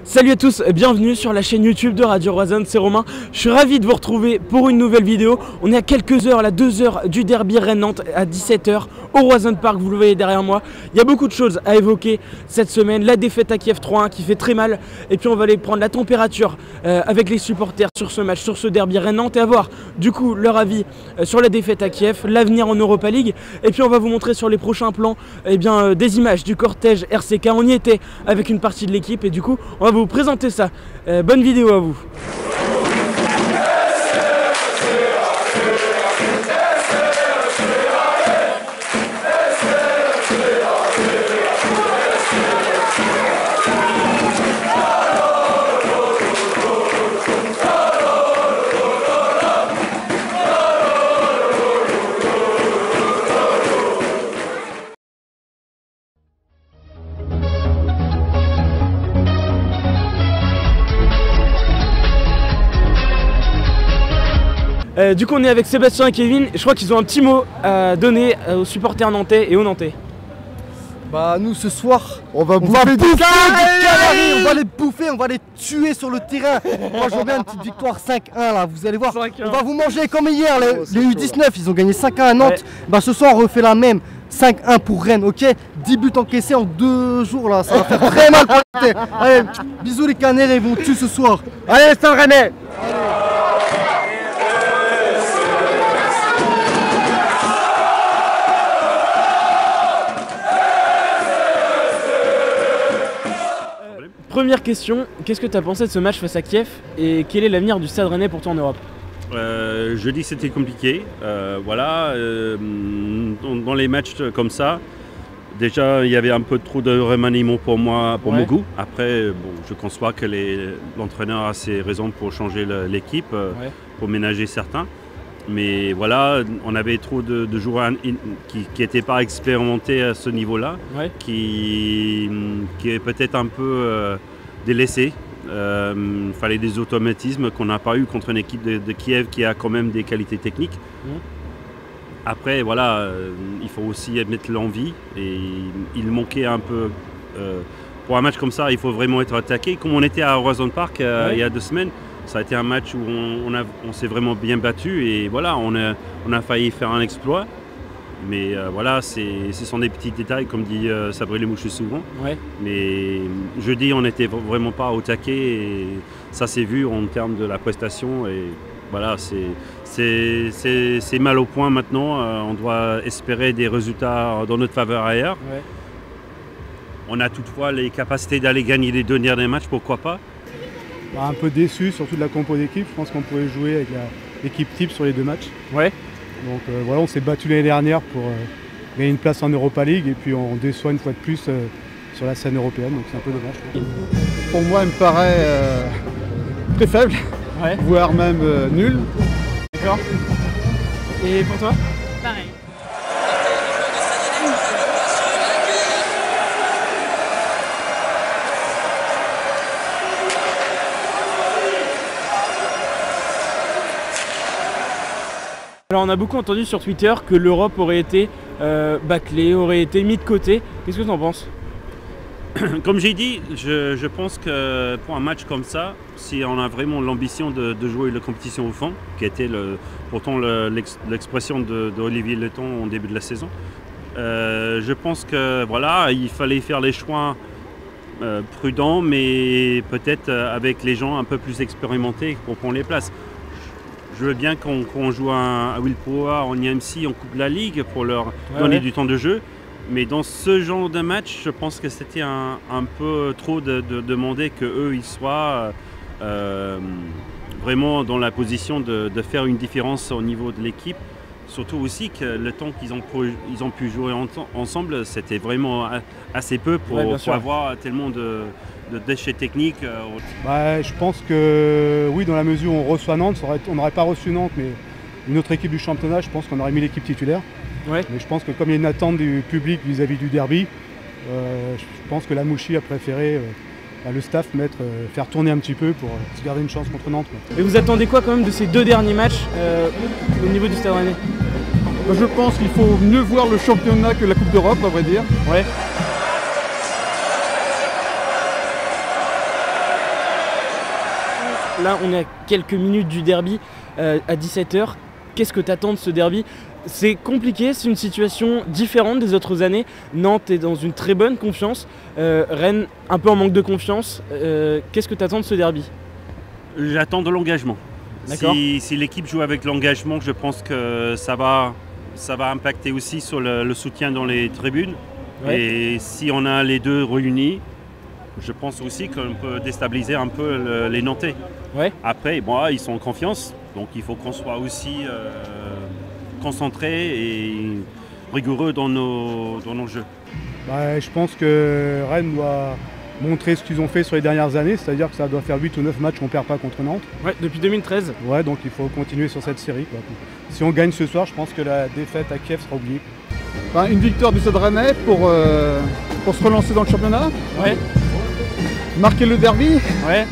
Salut à tous, bienvenue sur la chaîne YouTube de Radio Roison, c'est Romain. Je suis ravi de vous retrouver pour une nouvelle vidéo. On est à quelques heures, là 2 heures du derby Rennes-Nantes à 17 h au Roison Park, vous le voyez derrière moi. Il y a beaucoup de choses à évoquer cette semaine. La défaite à Kiev 3-1 qui fait très mal. Et puis on va aller prendre la température avec les supporters sur ce match, sur ce derby Rennes-Nantes et avoir du coup leur avis sur la défaite à Kiev, l'avenir en Europa League. Et puis on va vous montrer sur les prochains plans des images du cortège RCK. On y était avec une partie de l'équipe et du coup on va vous présenter ça. Bonne vidéo à vous. Du coup on est avec Sébastien et Kevin, je crois qu'ils ont un petit mot à donner aux supporters nantais et aux Nantais. Bah nous ce soir on va bouffer du Canaries, on va les bouffer, on va les tuer sur le terrain. Moi je veux bien une petite victoire 5-1 là, vous allez voir, on va vous manger comme hier, les U19 ils ont gagné 5-1 à Nantes, ouais. Bah ce soir on refait la même, 5-1 pour Rennes, ok. 10 buts encaissés en 2 jours là, ça va faire très mal pour la tête. Allez, bisous les Canaries, ils vont tuer ce soir. Allez, c'est un Rennais. Première question, qu'est-ce que tu as pensé de ce match face à Kiev et quel est l'avenir du Stade Rennais pour toi en Europe? Je dis que c'était compliqué, dans les matchs comme ça, déjà il y avait un peu trop de remaniement pour moi, pour mon goût. Après, bon, je conçois que l'entraîneur a ses raisons pour changer l'équipe, pour ménager certains. Mais voilà, on avait trop de joueurs qui n'étaient pas expérimentés à ce niveau-là, qui est peut-être un peu délaissés. Il fallait des automatismes qu'on n'a pas eu contre une équipe de Kiev qui a quand même des qualités techniques. Après, voilà, il faut aussi mettre l'envie et il manquait un peu. Pour un match comme ça, il faut vraiment être attaqué. Comme on était à Roison Park il y a 2 semaines, ça a été un match où on s'est vraiment bien battu et voilà, on a failli faire un exploit. Mais voilà, ce sont des petits détails, comme dit Sabri Lemouche souvent. Mais jeudi, on n'était vraiment pas au taquet et ça s'est vu en termes de la prestation. Et voilà, c'est mal au point maintenant. On doit espérer des résultats dans notre faveur ailleurs. On a toutefois les capacités d'aller gagner les 2 derniers matchs, pourquoi pas. Un peu déçu, surtout de la compo d'équipe. Je pense qu'on pouvait jouer avec l'équipe type sur les 2 matchs. Donc voilà, on s'est battu l'année dernière pour gagner une place en Europa League et puis on déçoit une fois de plus sur la scène européenne, donc c'est un peu dommage. Pour moi, il me paraît très faible, voire même nul. D'accord. Et pour toi? Pareil. Alors on a beaucoup entendu sur Twitter que l'Europe aurait été bâclée, aurait été mise de côté. Qu'est-ce que tu en penses? Comme j'ai dit, je pense que pour un match comme ça, si on a vraiment l'ambition de jouer la compétition au fond, qui était pourtant l'expression d'Olivier Letton au début de la saison, je pense que voilà, il fallait faire les choix prudents, mais peut-être avec les gens un peu plus expérimentés pour prendre les places. Je veux bien qu'on joue à Willpower en IMC, on coupe la Ligue pour leur donner du temps de jeu. Mais dans ce genre de match, je pense que c'était un peu trop de demander qu'eux ils soient vraiment dans la position de faire une différence au niveau de l'équipe. Surtout aussi que le temps qu'ils ont pu jouer ensemble, c'était vraiment assez peu pour avoir tellement de déchets techniques. Je pense que oui, dans la mesure où on reçoit Nantes, on n'aurait pas reçu Nantes, mais une autre équipe du championnat, je pense qu'on aurait mis l'équipe titulaire. Mais je pense que comme il y a une attente du public vis-à-vis du derby, je pense que Lamouchi a préféré le staff faire tourner un petit peu pour se garder une chance contre Nantes. Et vous attendez quoi quand même de ces 2 derniers matchs au niveau du Stade Rennais? Je pense qu'il faut mieux voir le championnat que la Coupe d'Europe, à vrai dire. Là, on est à quelques minutes du derby à 17 h. Qu'est-ce que tu attends de ce derby? C'est compliqué, c'est une situation différente des autres années. Nantes est dans une très bonne confiance. Rennes, un peu en manque de confiance. Qu'est-ce que tu attends de ce derby? J'attends de l'engagement. Si l'équipe joue avec l'engagement, je pense que ça va impacter aussi sur le soutien dans les tribunes. Ouais. Et si on a les deux réunis, je pense aussi qu'on peut déstabiliser un peu les Nantais. Ouais. Après, bon, ils sont en confiance, donc il faut qu'on soit aussi concentré et rigoureux dans nos jeux. Bah, je pense que Rennes doit montrer ce qu'ils ont fait sur les dernières années, c'est-à-dire que ça doit faire 8 ou 9 matchs qu'on ne perd pas contre Nantes. Ouais, depuis 2013. Ouais, donc il faut continuer sur cette série, quoi. Si on gagne ce soir, je pense que la défaite à Kiev sera oubliée. Enfin, une victoire du Stade Rennais pour se relancer dans le championnat. Ouais. Marquer le derby. Ouais.